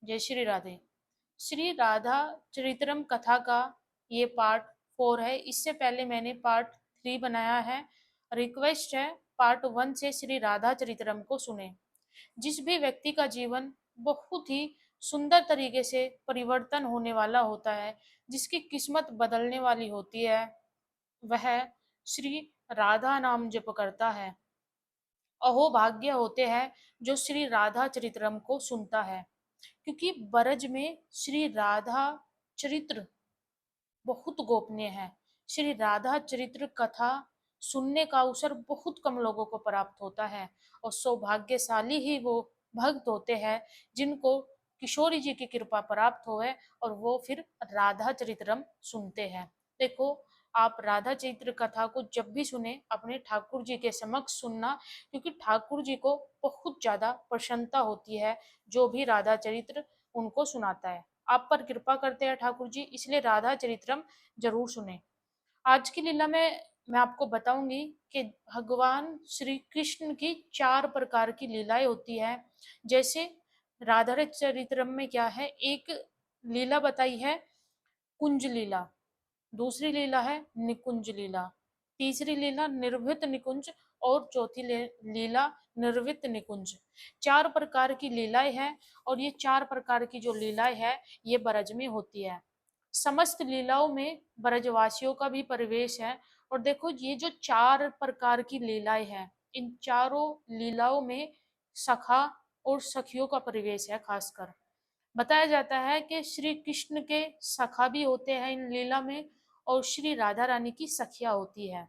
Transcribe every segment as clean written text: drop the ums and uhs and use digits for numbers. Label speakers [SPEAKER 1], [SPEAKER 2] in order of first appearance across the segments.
[SPEAKER 1] जय श्री राधे। श्री राधा चरित्रम कथा का ये पार्ट 4 है। इससे पहले मैंने पार्ट 3 बनाया है। रिक्वेस्ट है पार्ट 1 से श्री राधा चरित्रम को सुने। जिस भी व्यक्ति का जीवन बहुत ही सुंदर तरीके से परिवर्तन होने वाला होता है, जिसकी किस्मत बदलने वाली होती है, वह श्री राधा नाम जप करता है। अहो भाग्य होते हैं जो श्री राधा चरित्रम को सुनता है, क्योंकि ब्रज में श्री राधा चरित्र बहुत गोपनीय है। श्री राधा चरित्र कथा सुनने का अवसर बहुत कम लोगों को प्राप्त होता है, और सौभाग्यशाली ही वो भक्त होते हैं जिनको किशोरी जी की कृपा प्राप्त होए और वो फिर राधा चरित्रम सुनते हैं। देखो, आप राधा चरित्र कथा को जब भी सुने अपने ठाकुर जी के समक्ष सुनना, क्योंकि ठाकुर जी को बहुत ज्यादा प्रसन्नता होती है जो भी राधा चरित्र उनको सुनाता है। आप पर कृपा करते हैं ठाकुर जी, इसलिए राधा चरित्रम जरूर सुने। आज की लीला में मैं आपको बताऊंगी कि भगवान श्री कृष्ण की 4 प्रकार की लीलाएं होती है। जैसे राधा चरित्रम में क्या है, एक लीला बताई है कुंज लीला, दूसरी लीला है निकुंज लीला, तीसरी लीला निर्भृत निकुंज, और चौथी लीला निर्वृत निकुंज। 4 प्रकार की लीलाएं हैं, और ये 4 प्रकार की जो लीलाएं है ये ब्रज में होती है। समस्त लीलाओं में ब्रजवासियों का भी प्रवेश है। और देखो, ये जो 4 प्रकार की लीलाएं हैं, इन चारों लीलाओं में सखा और सखियों का प्रवेश है। खासकर बताया जाता है कि श्री कृष्ण के सखा भी होते हैं इन लीला में, और श्री राधा रानी की सखिया होती है।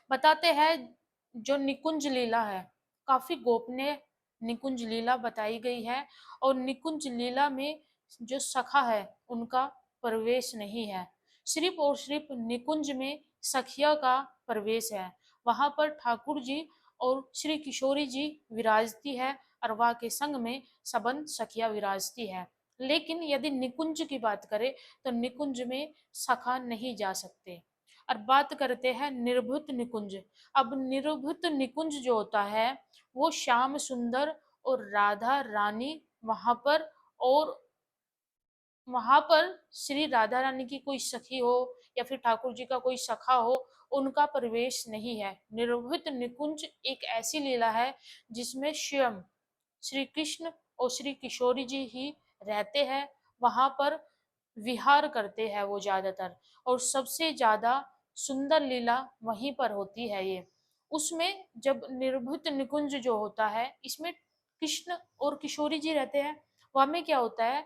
[SPEAKER 1] बताते हैं जो निकुंज लीला है, काफी गोपनीय निकुंज लीला बताई गई है, और निकुंज लीला में जो सखा है उनका प्रवेश नहीं है। सिर्फ और सिर्फ निकुंज में सखिया का प्रवेश है। वहां पर ठाकुर जी और श्री किशोरी जी विराजती है, अरवा के संग में सबन सखिया विराजती है। लेकिन यदि निकुंज की बात करें तो निकुंज में सखा नहीं जा सकते। और बात करते हैं निर्भुत निकुंज। अब निर्भुत निकुंज जो होता है वो श्याम सुंदर और राधा रानी वहां पर, और वहां पर श्री राधा रानी की कोई सखी हो या फिर ठाकुर जी का कोई सखा हो, उनका प्रवेश नहीं है। निर्भुत निकुंज एक ऐसी लीला है जिसमें स्वयं श्री कृष्ण और श्री किशोरी जी ही रहते हैं। वहां पर विहार करते हैं वो ज्यादातर, और सबसे ज्यादा सुंदर लीला वहीं पर होती है ये। उसमें जब निर्भुत निकुंज जो होता है, इसमें कृष्ण और किशोरी जी रहते हैं। वहां में क्या होता है,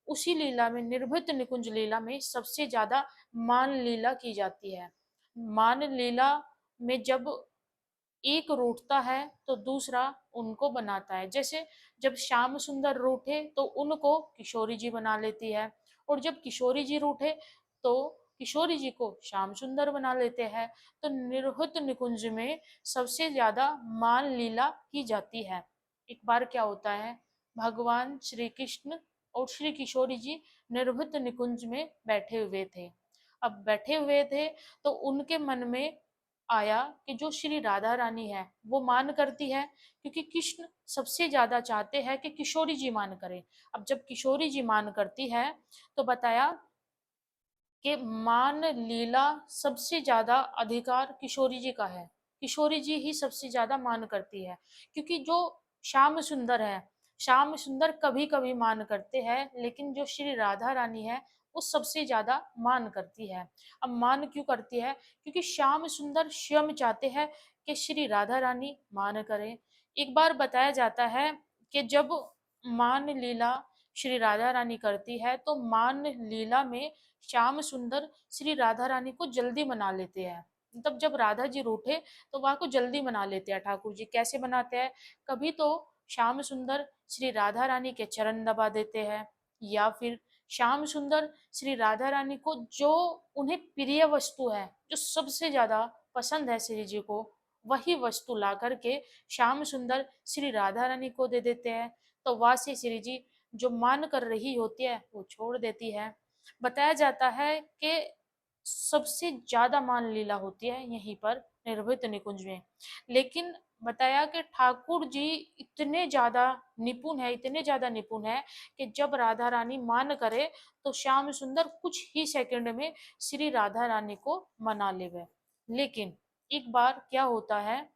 [SPEAKER 1] उसी लीला में निर्भृत निकुंज लीला में सबसे ज्यादा मान लीला की जाती है। मान लीला में जब एक रूठता है तो दूसरा उनको बनाता है। जैसे जब श्याम सुंदर रूठे तो उनको किशोरी जी बना लेती है, और जब किशोरी जी रूठे तो किशोरी जी को श्याम सुंदर बना लेते हैं। तो निर्हुत निकुंज में सबसे ज्यादा मान लीला की जाती है। एक बार क्या होता है, भगवान श्री कृष्ण और श्री किशोरी जी निर्भुत निकुंज में बैठे हुए थे। अब बैठे हुए थे तो उनके मन में आया कि जो श्री राधा रानी है वो मान करती है, क्योंकि कृष्ण सबसे ज्यादा चाहते हैं कि किशोरी जी मान करे। अब जब किशोरी जी मान करती है तो बताया कि मान लीला सबसे ज्यादा अधिकार किशोरी जी का है। किशोरी जी ही सबसे ज्यादा मान करती है, क्योंकि जो श्याम सुंदर है, श्याम सुंदर कभी कभी मान करते हैं, लेकिन जो श्री राधा रानी है वो सबसे ज्यादा मान करती है। अब मान क्यों करती है, क्योंकि श्याम सुंदर स्वयं चाहते हैं कि श्री राधा रानी मान करें। एक बार बताया जाता है कि जब मान लीला श्री राधा रानी करती है तो मान लीला में श्याम सुंदर श्री राधा रानी को जल्दी मना लेते हैं। तब जब राधा जी रूठे तो वहां को जल्दी मना लेते हैं ठाकुर जी। कैसे बनाते हैं, कभी तो श्याम सुंदर श्री राधा रानी के चरण दबा देते हैं, या फिर श्याम सुंदर श्री राधा रानी को जो उन्हें प्रिय वस्तु है, जो सबसे ज्यादा पसंद है श्री जी को, वही वस्तु ला करके श्याम सुंदर श्री राधा रानी को दे देते हैं। तो वहां से श्री जी जो मान कर रही होती है वो छोड़ देती है। बताया जाता है कि सबसे ज्यादा मान लीला होती है यहीं पर निर्भृत निकुंज में। लेकिन बताया कि ठाकुर जी इतने ज़्यादा निपुण है, इतने ज़्यादा निपुण है कि जब राधा रानी मान करे तो श्याम सुंदर कुछ ही सेकंड में श्री राधा रानी को मना लेवे। लेकिन एक बार क्या होता है,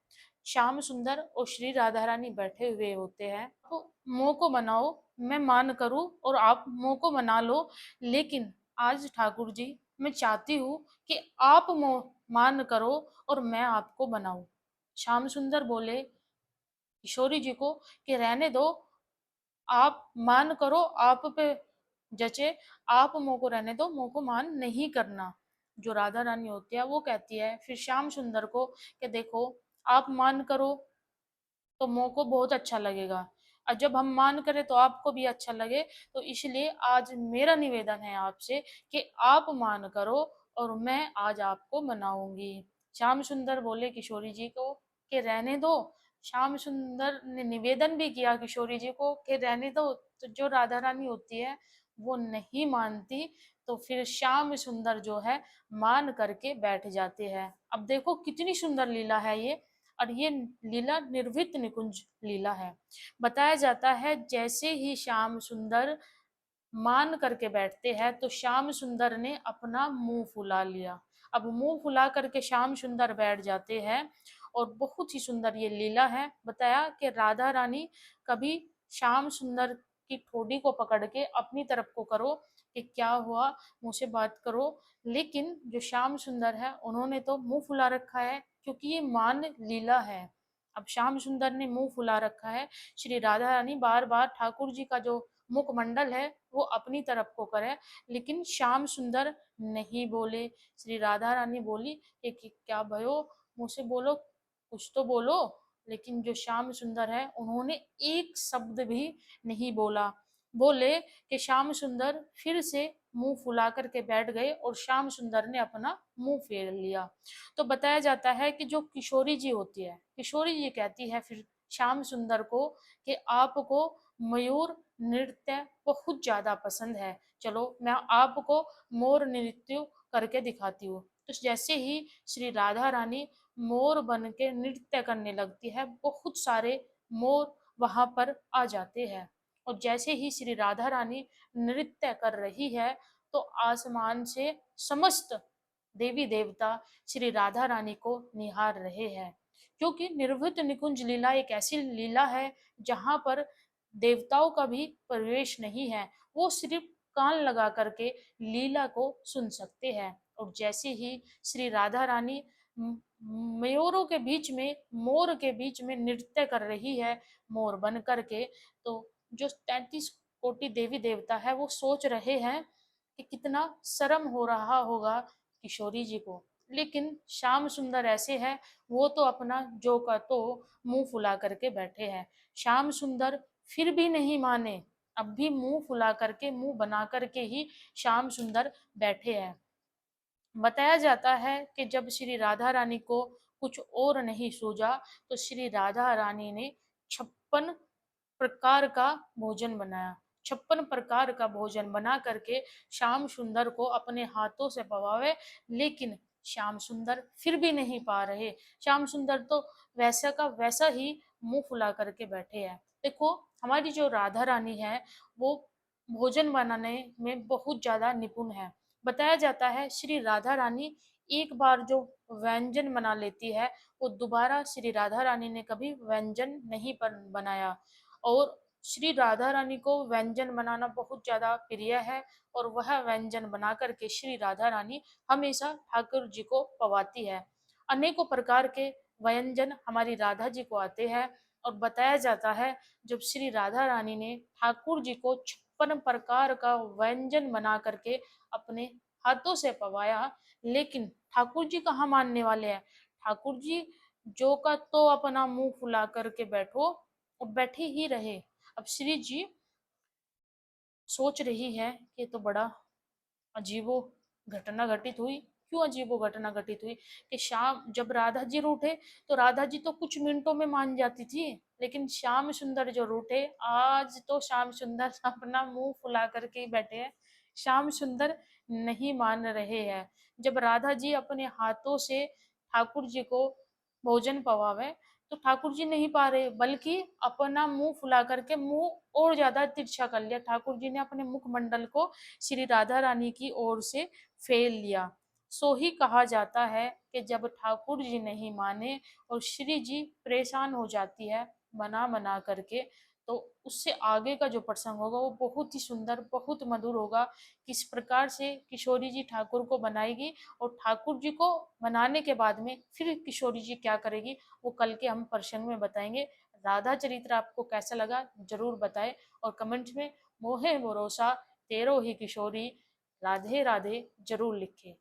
[SPEAKER 1] श्याम सुंदर और श्री राधा रानी बैठे हुए होते हैं, तो मोह को मनाओ, मैं मान करूं और आप मोह को मना लो, लेकिन आज ठाकुर जी मैं चाहती हूँ कि आप मोह मान करो और मैं आपको मनाऊं। श्याम सुंदर बोले किशोरी जी को कि रहने दो, आप मान करो, आप पे जचे, आप मोह को रहने दो, मोह को मान नहीं करना। जो राधा रानी होती है वो कहती है फिर श्याम सुंदर को कि देखो, आप मान करो तो मोह को बहुत अच्छा लगेगा, और जब हम मान करें तो आपको भी अच्छा लगे, तो इसलिए आज मेरा निवेदन है आपसे कि आप मान करो और मैं आज आपको मनाऊंगी। श्याम सुंदर बोले किशोरी जी को कि रहने दो। श्याम सुंदर ने निवेदन भी किया किशोरी जी को कि रहने दो, तो जो राधा रानी होती है वो नहीं मानती, तो फिर श्याम सुंदर जो है मान करके बैठ जाते हैं। अब देखो कितनी सुंदर लीला है ये, और ये लीला निर्वृत निकुंज लीला है। बताया जाता है जैसे ही श्याम सुंदर मान करके बैठते हैं तो श्याम सुंदर ने अपना मुंह फुला लिया। अब मुंह फुला करके श्याम सुंदर बैठ जाते हैं, और बहुत ही सुंदर ये लीला है। बताया कि राधा रानी कभी श्याम सुंदर की ठोड़ी को पकड़ के अपनी तरफ को करो कि क्या हुआ, मुझसे बात करो, लेकिन जो श्याम सुंदर है उन्होंने तो मुंह फुला रखा है, क्योंकि ये मान लीला है। अब श्याम सुंदर ने मुंह फुला रखा है, श्री राधा रानी बार बार ठाकुर जी का जो मुखमंडल है वो अपनी तरफ को करे, लेकिन श्याम सुंदर नहीं बोले। श्री राधा रानी बोली कि क्या भयो, मुझसे बोलो, कुछ तो बोलो। लेकिन जो श्याम सुंदर है उन्होंने एक शब्द भी नहीं बोला। बोले कि श्याम सुंदर फिर से मुंह फुला करके बैठ गए और श्याम सुंदर ने अपना मुंह फेर लिया। तो बताया जाता है कि जो किशोरी जी होती है, किशोरी जी कहती है फिर श्याम सुंदर को कि आपको मयूर नृत्य बहुत ज्यादा पसंद है, चलो मैं आपको मोर नृत्य करके दिखाती हूँ। तो जैसे ही श्री राधा रानी मोर बन के नृत्य करने लगती है, बहुत सारे मोर वहां पर आ जाते हैं, और जैसे ही श्री राधा रानी नृत्य कर रही है तो आसमान से समस्त देवी देवता श्री राधा रानी को निहार रहे हैं, क्योंकि निर्वृत निकुंज लीला एक ऐसी लीला है जहां पर देवताओं का भी प्रवेश नहीं है, वो सिर्फ कान लगा करके लीला को सुन सकते हैं। और जैसे ही श्री राधा रानी मयूरों के बीच में, मोर के बीच में नृत्य कर रही है मोर बन करके, तो जो 33 कोटि देवी देवता है वो सोच रहे हैं कि कितना शर्म हो रहा होगा किशोरी जी को। लेकिन श्याम सुंदर ऐसे है, वो तो अपना जो का तो मुंह फुला करके बैठे हैं। श्याम सुंदर फिर भी नहीं माने, अब भी मुंह फुला करके, मुंह बना करके ही श्याम सुंदर बैठे हैं। बताया जाता है कि जब श्री राधा रानी को कुछ और नहीं सूझा तो श्री राधा रानी ने 56 प्रकार का भोजन बनाया। 56 प्रकार का भोजन बना करके श्याम सुंदर को अपने हाथों से पवावे, लेकिन श्याम सुंदर फिर भी नहीं पा रहे। श्याम सुंदर तो वैसा का वैसा ही मुंह फुला करके बैठे हैं। देखो, हमारी जो राधा रानी है वो भोजन बनाने में बहुत ज्यादा निपुण है। बताया जाता है श्री राधा रानी एक बार जो व्यंजन बना लेती है, वो दोबारा श्री राधा रानी ने कभी व्यंजन नहीं बनाया। और श्री राधा रानी को व्यंजन बनाना बहुत ज्यादा प्रिय है, और वह व्यंजन बना करके श्री राधा रानी हमेशा ठाकुर जी को पवाती है। अनेकों प्रकार के व्यंजन हमारी राधा जी को आते हैं, और बताया जाता है जब श्री राधा रानी ने ठाकुर जी को 56 प्रकार का व्यंजन बना करके अपने हाथों से पवाया, लेकिन ठाकुर जी कहाँ मानने वाले हैं। ठाकुर जी जो का तो अपना मुंह फुला करके बैठो, और बैठे ही रहे। अब श्री जी सोच रही है कि तो बड़ा अजीबो घटना घटित हुई। क्यों अजीबो घटना घटित हुई कि शाम जब राधा जी रूठे तो राधा जी तो कुछ मिनटों में मान जाती थी, लेकिन श्याम सुंदर जो रूठे, आज तो श्याम सुंदर अपना मुंह फुला करके ही बैठे हैं। श्याम सुंदर नहीं मान रहे हैं। जब राधा जी अपने हाथों से ठाकुर जी को भोजन पवावे तो ठाकुर जी नहीं पा रहे, बल्कि अपना मुंह फुला करके मुंह और ज्यादा तिरछा कर लिया। ठाकुर जी ने अपने मुखमंडल को श्री राधा रानी की ओर से फेर लिया। सो ही कहा जाता है कि जब ठाकुर जी नहीं माने और श्री जी परेशान हो जाती है मना मना करके, तो उससे आगे का जो प्रसंग होगा वो बहुत ही सुंदर, बहुत मधुर होगा। किस प्रकार से किशोरी जी ठाकुर को बनाएगी और ठाकुर जी को मनाने के बाद में फिर किशोरी जी क्या करेगी, वो कल के हम प्रसंग में बताएंगे। राधा चरित्र आपको कैसा लगा जरूर बताएं, और कमेंट में मोहे भरोसा तेरो ही किशोरी राधे राधे जरूर लिखें।